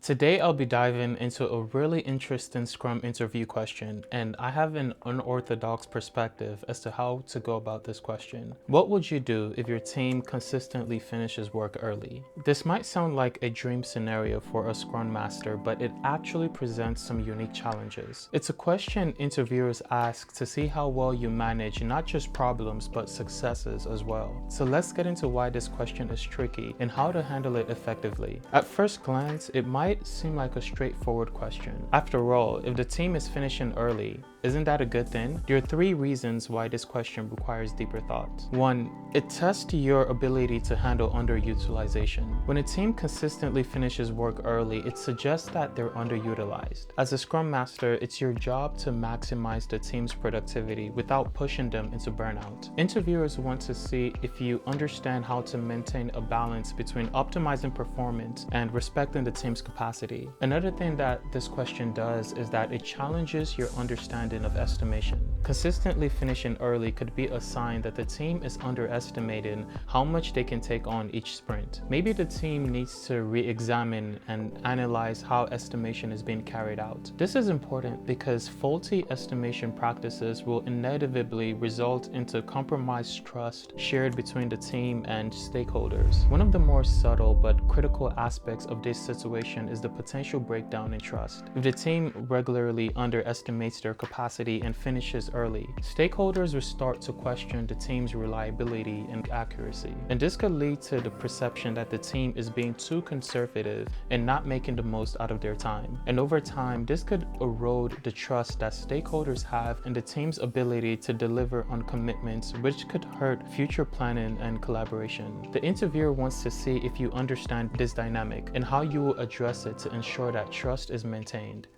Today I'll be diving into a really interesting Scrum interview question, and I have an unorthodox perspective as to how to go about this question. What would you do if your team consistently finishes work early? This might sound like a dream scenario for a Scrum Master, but it actually presents some unique challenges. It's a question interviewers ask to see how well you manage not just problems but successes as well. So let's get into why this question is tricky and how to handle it effectively. At first glance, it might seem like a straightforward question. After all, if the team is finishing early, isn't that a good thing? There are three reasons why this question requires deeper thought. 1. It tests your ability to handle underutilization. When a team consistently finishes work early, it suggests that they're underutilized. As a Scrum Master, it's your job to maximize the team's productivity without pushing them into burnout. Interviewers want to see if you understand how to maintain a balance between optimizing performance and respecting the team's capacity. Another thing that this question does is that it challenges your understanding of estimation. Consistently finishing early could be a sign that the team is underestimating how much they can take on each sprint. Maybe the team needs to re-examine and analyze how estimation is being carried out. This is important because faulty estimation practices will inevitably result into compromised trust shared between the team and stakeholders. One of the more subtle but critical aspects of this situation is the potential breakdown in trust. If the team regularly underestimates their capacity and finishes early, stakeholders will start to question the team's reliability and accuracy. And this could lead to the perception that the team is being too conservative and not making the most out of their time. And over time, this could erode the trust that stakeholders have in the team's ability to deliver on commitments, which could hurt future planning and collaboration. The interviewer wants to see if you understand this dynamic and how you will address it to ensure that trust is maintained.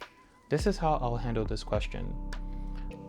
This is how I'll handle this question.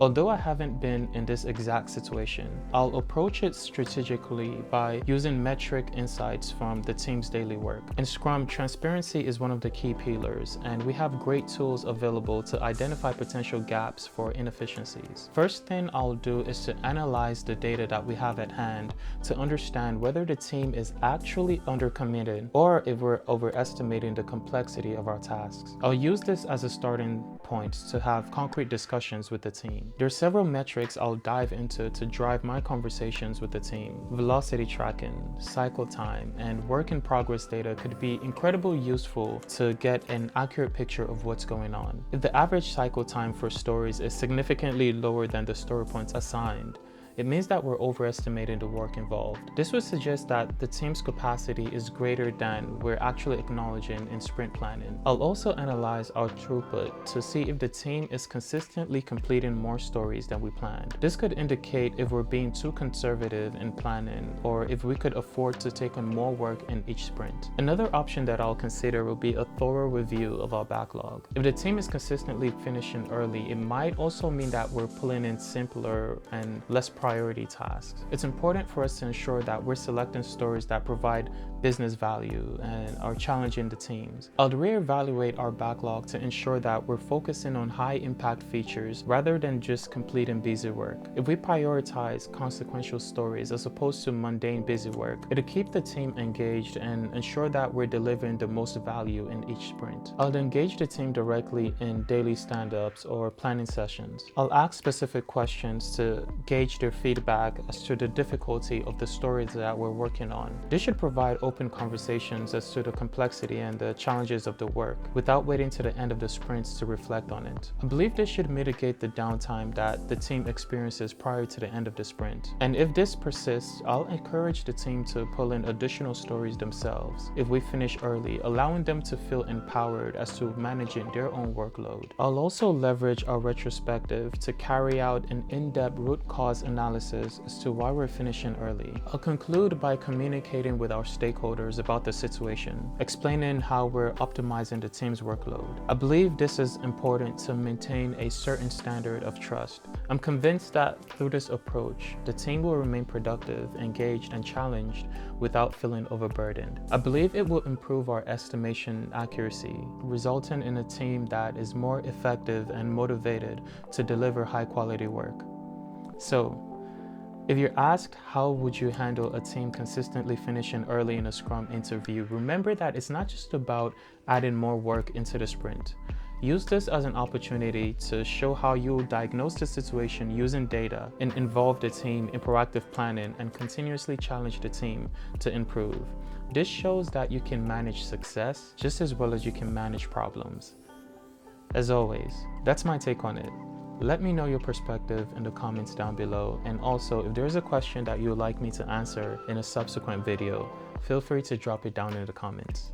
Although I haven't been in this exact situation, I'll approach it strategically by using metric insights from the team's daily work. In Scrum, transparency is one of the key pillars, and we have great tools available to identify potential gaps for inefficiencies. First thing I'll do is to analyze the data that we have at hand to understand whether the team is actually undercommitted or if we're overestimating the complexity of our tasks. I'll use this as a starting point to have concrete discussions with the team. There are several metrics I'll dive into to drive my conversations with the team. Velocity tracking, cycle time, and work in progress data could be incredibly useful to get an accurate picture of what's going on. If the average cycle time for stories is significantly lower than the story points assigned, it means that we're overestimating the work involved. This would suggest that the team's capacity is greater than we're actually acknowledging in sprint planning. I'll also analyze our throughput to see if the team is consistently completing more stories than we planned. This could indicate if we're being too conservative in planning or if we could afford to take on more work in each sprint. Another option that I'll consider will be a thorough review of our backlog. If the team is consistently finishing early, it might also mean that we're pulling in simpler and less priority tasks. It's important for us to ensure that we're selecting stories that provide business value and are challenging the teams. I'll reevaluate our backlog to ensure that we're focusing on high impact features rather than just completing busy work. If we prioritize consequential stories as opposed to mundane busy work, it'll keep the team engaged and ensure that we're delivering the most value in each sprint. I'll engage the team directly in daily stand-ups or planning sessions. I'll ask specific questions to gauge their feedback as to the difficulty of the stories that we're working on. This should provide open conversations as to the complexity and the challenges of the work without waiting to the end of the sprints to reflect on it. I believe this should mitigate the downtime that the team experiences prior to the end of the sprint. And if this persists, I'll encourage the team to pull in additional stories themselves if we finish early, allowing them to feel empowered as to managing their own workload. I'll also leverage our retrospective to carry out an in-depth root cause analysis as to why we're finishing early. I'll conclude by communicating with our stakeholders about the situation, explaining how we're optimizing the team's workload. I believe this is important to maintain a certain standard of trust. I'm convinced that through this approach, the team will remain productive, engaged, and challenged without feeling overburdened. I believe it will improve our estimation accuracy, resulting in a team that is more effective and motivated to deliver high-quality work. So, If you're asked how would you handle a team consistently finishing early in a Scrum interview, remember that it's not just about adding more work into the sprint. Use this as an opportunity to show how you will diagnose the situation using data and involve the team in proactive planning and continuously challenge the team to improve. This shows that you can manage success just as well as you can manage problems. As always, that's my take on it. Let me know your perspective in the comments down below, and also if there's a question that you would like me to answer in a subsequent video, feel free to drop it down in the comments.